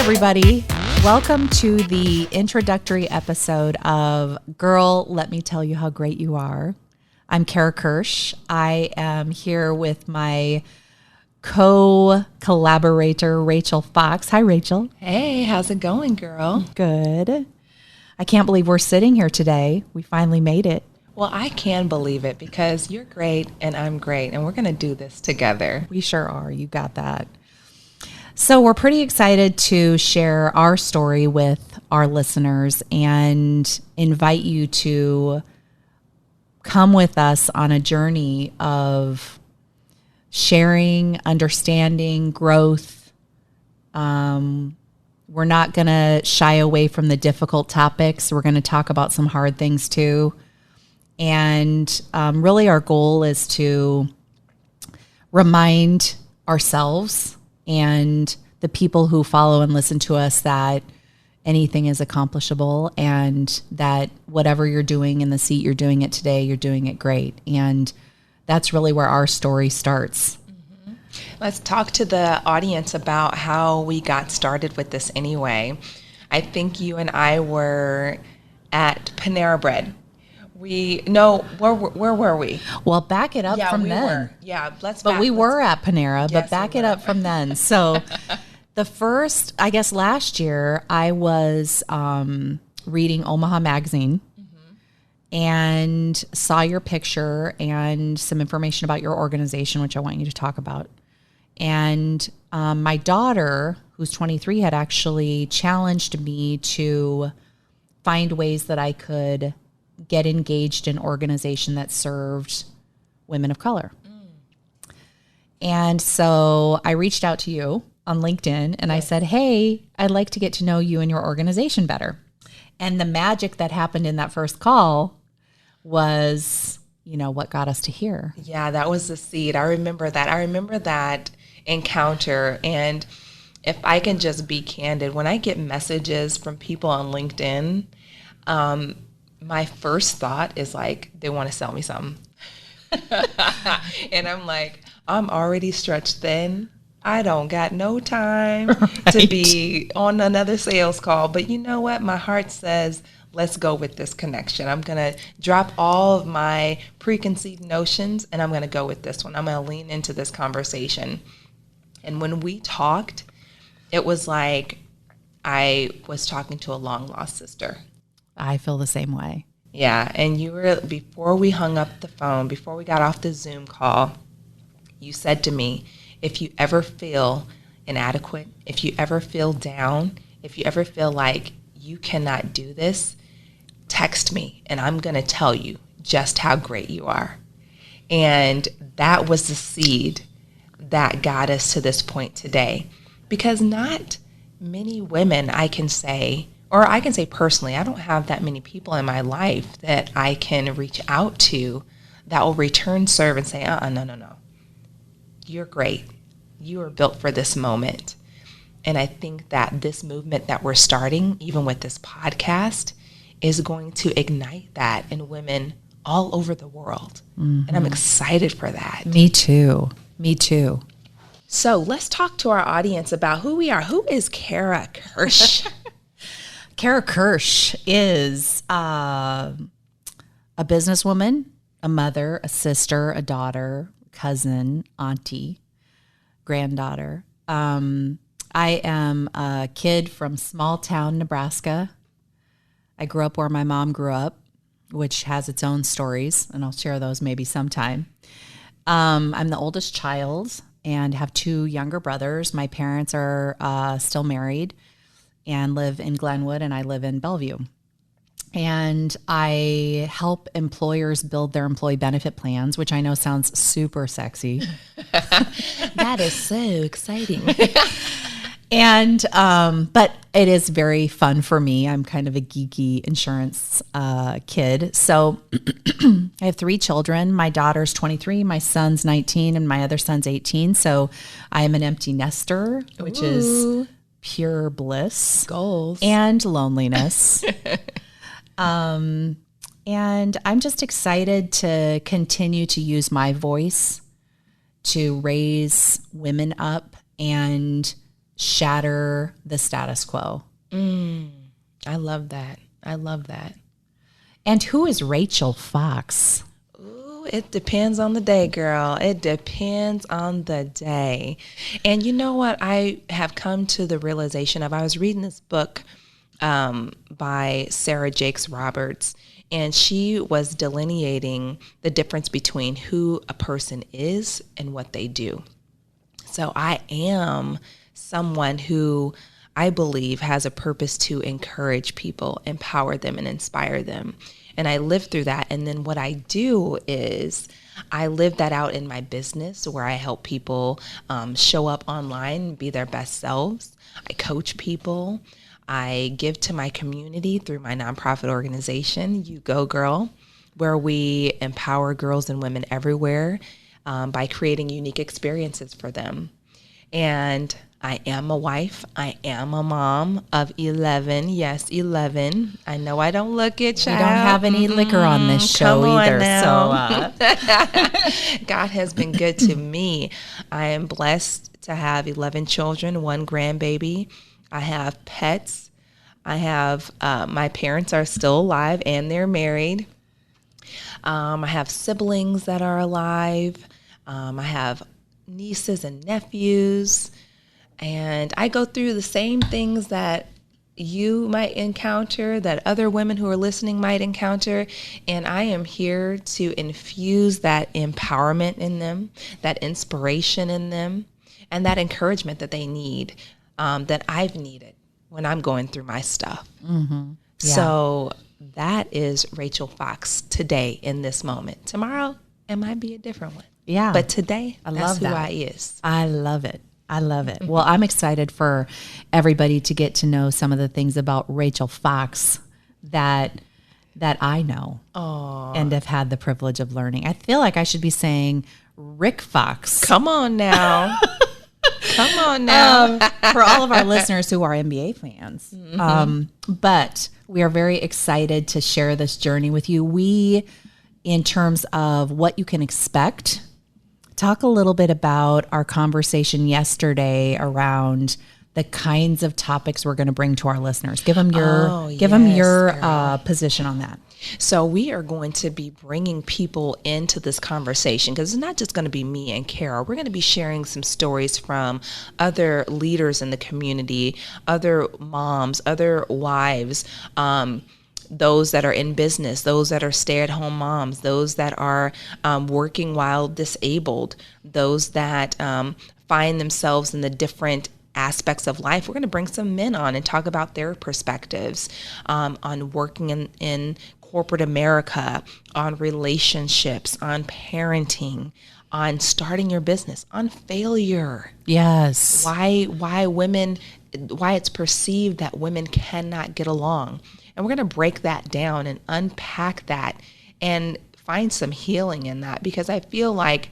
everybody. Welcome to the introductory episode of Girl, Let Me Tell You How Great You Are. I'm Kara Kirsch. I am here with my co-collaborator, Rachel Fox. Hi, Rachel. Hey, how's it going, girl? Good. I can't believe we're sitting here today. We finally made it. Well, I can believe it because you're great and I'm great, and we're going to do this together. We sure are. You got that. So we're pretty excited to share our story with our listeners and invite you to come with us on a journey of sharing, understanding, growth. We're not going to shy away from the difficult topics. We're going to talk about some hard things too. And really our goal is to remind ourselves and the people who follow and listen to us that anything is accomplishable and that whatever you're doing in the seat you're doing it today, you're doing it great. And that's really where our story starts. Mm-hmm. Let's talk to the audience about how we got started with this anyway. I think you and I were at Panera Bread. Where were we? Well, back it up from we then. Were. Yeah, we were at Panera, but back it up from then. So the first, I guess last year, I was reading Omaha Magazine and saw your picture and some information about your organization, which I want you to talk about. And my daughter, who's 23, had actually challenged me to find ways that I could get engaged in an organization that served women of color. And so I reached out to you on LinkedIn and I said, hey, I'd like to get to know you and your organization better. And the magic that happened in that first call was, what got us to here. Yeah, that was the seed. I remember that encounter. And if I can just be candid, when I get messages from people on LinkedIn, my first thought is like, they want to sell me something. And I'm like, I'm already stretched thin. I don't got no time to be on another sales call. But you know what? My heart says, let's go with this connection. I'm going to drop all of my preconceived notions and I'm going to go with this one. I'm going to lean into this conversation. And when we talked, it was like I was talking to a long lost sister. I feel the same way. Yeah, and before we hung up the phone, before we got off the Zoom call, you said to me, if you ever feel inadequate, if you ever feel down, if you ever feel like you cannot do this, text me and I'm going to tell you just how great you are. And that was the seed that got us to this point today. Because not many women I can say personally, I don't have that many people in my life that I can reach out to that will return serve and say, no. You're great. You are built for this moment. And I think that this movement that we're starting, even with this podcast, is going to ignite that in women all over the world. Mm-hmm. And I'm excited for that. Me too. So let's talk to our audience about who we are. Who is Kara Kirsch? Kara Kirsch is a businesswoman, a mother, a sister, a daughter, cousin, auntie, granddaughter. I am a kid from small town Nebraska. I grew up where my mom grew up, which has its own stories, and I'll share those maybe sometime. I'm the oldest child and have two younger brothers. My parents are still married and live in Glenwood, and I live in Bellevue. And I help employers build their employee benefit plans, which I know sounds super sexy. That is so exciting. And, but it is very fun for me. I'm kind of a geeky insurance kid. So I have three children. My daughter's 23, my son's 19, and my other son's 18. So I am an empty nester, which is pure bliss. Goals. And loneliness. And I'm just excited to continue to use my voice to raise women up and shatter the status quo. I love that. I love that. And who is Rachel Fox? Ooh, it depends on the day, girl. It depends on the day. And you know what I have come to the realization of? I was reading this book by Sarah Jakes Roberts, and she was delineating the difference between who a person is and what they do. So I am someone who I believe has a purpose to encourage people, empower them, and inspire them. And I live through that. And then what I do is I live that out in my business, where I help people show up online, be their best selves. I coach people. I give to my community through my nonprofit organization, You Go Girl, where we empower girls and women everywhere by creating unique experiences for them. And I am a wife. I am a mom of 11. Yes, 11. I know I don't look it, child. We don't have any liquor on this show either. Now. So God has been good to me. I am blessed to have 11 children, 1 grandbaby. I have pets. I have, my parents are still alive and they're married. I have siblings that are alive. I have nieces and nephews. And I go through the same things that you might encounter, that other women who are listening might encounter. And I am here to infuse that empowerment in them, that inspiration in them, and that encouragement that they need, that I've needed when I'm going through my stuff. Mm-hmm. Yeah. So that is Rachel Fox today in this moment. Tomorrow, it might be a different one. Yeah. But today, that's who I is. I love it. I love it. Well, I'm excited for everybody to get to know some of the things about Rachel Fox that I know. Aww. And have had the privilege of learning. I feel like I should be saying Rick Fox. Come on now. Come on now. For all of our listeners who are NBA fans. Mm-hmm. But we are very excited to share this journey with you. We, in terms of what you can expect, talk a little bit about our conversation yesterday around the kinds of topics we're going to bring to our listeners. Give them your position on that. So we are going to be bringing people into this conversation, because it's not just going to be me and Carol. We're going to be sharing some stories from other leaders in the community, other moms, other wives, those that are in business, those that are stay-at-home moms, those that are working while disabled, those that find themselves in the different aspects of life. We're going to bring some men on and talk about their perspectives on working in corporate America, on relationships, on parenting, on starting your business, on failure. Yes. Why it's perceived that women cannot get along. And we're going to break that down and unpack that and find some healing in that, because I feel like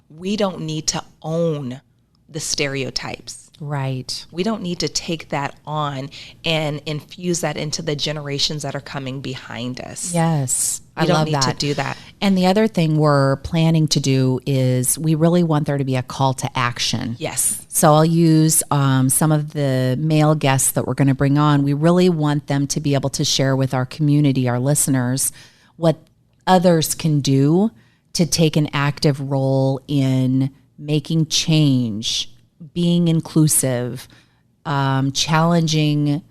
we don't need to own the stereotypes. Right. We don't need to take that on and infuse that into the generations that are coming behind us. Yes. We don't need to do that. And the other thing we're planning to do is we really want there to be a call to action. Yes. So I'll use some of the male guests that we're going to bring on. We really want them to be able to share with our community, our listeners, what others can do to take an active role in making change, being inclusive, challenging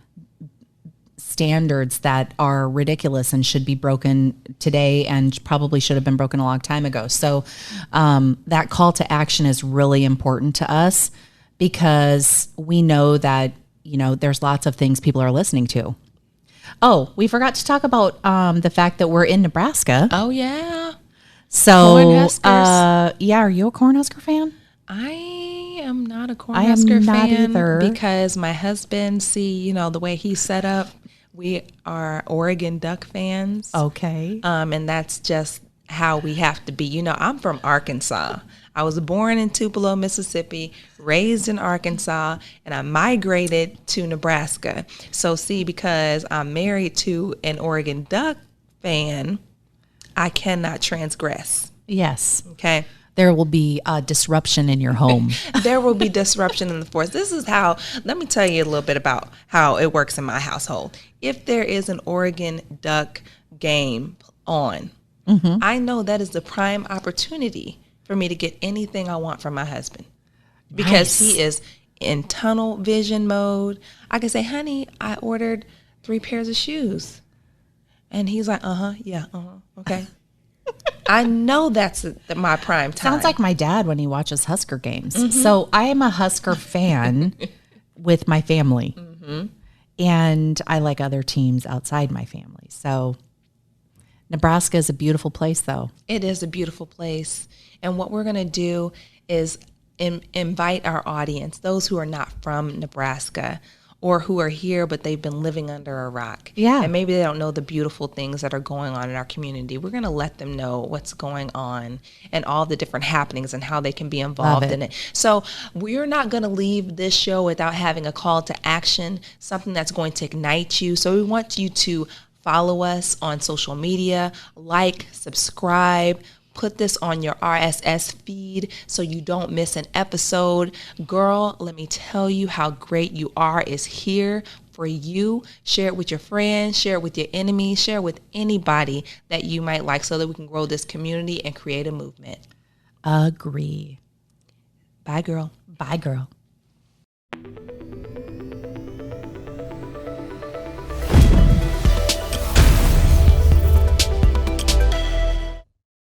standards that are ridiculous and should be broken today and probably should have been broken a long time ago. So that call to action is really important to us, because we know that, there's lots of things people are listening to. Oh, we forgot to talk about the fact that we're in Nebraska. Oh, yeah. So, are you a Cornhusker fan? I am not a Cornhusker fan either, because my husband, the way he's set up, we are Oregon Duck fans. Okay. And that's just how we have to be. I'm from Arkansas. I was born in Tupelo, Mississippi, raised in Arkansas, and I migrated to Nebraska. So because I'm married to an Oregon Duck fan, I cannot transgress. Yes. Okay. There will be disruption in your home. There will be disruption in the force. This is how, let me tell you a little bit about how it works in my household. If there is an Oregon Duck game on, I know that is the prime opportunity for me to get anything I want from my husband. Because he is in tunnel vision mode. I can say, honey, I ordered 3 pairs of shoes. And he's like, okay. I know that's my prime time. Sounds like my dad when he watches Husker games. So I am a Husker fan with my family. And I like other teams outside my family. So Nebraska is a beautiful place, though. It is a beautiful place. And what we're going to do is invite our audience, those who are not from Nebraska, or who are here, but they've been living under a rock. Yeah. And maybe they don't know the beautiful things that are going on in our community. We're going to let them know what's going on and all the different happenings and how they can be involved in it. So we're not going to leave this show without having a call to action, something that's going to ignite you. So we want you to follow us on social media, like, subscribe, put this on your RSS feed so you don't miss an episode. Girl, let me tell you how great you are is here for you. Share it with your friends, share it with your enemies, share it with anybody that you might like so that we can grow this community and create a movement. Agree. Bye, girl. Bye, girl.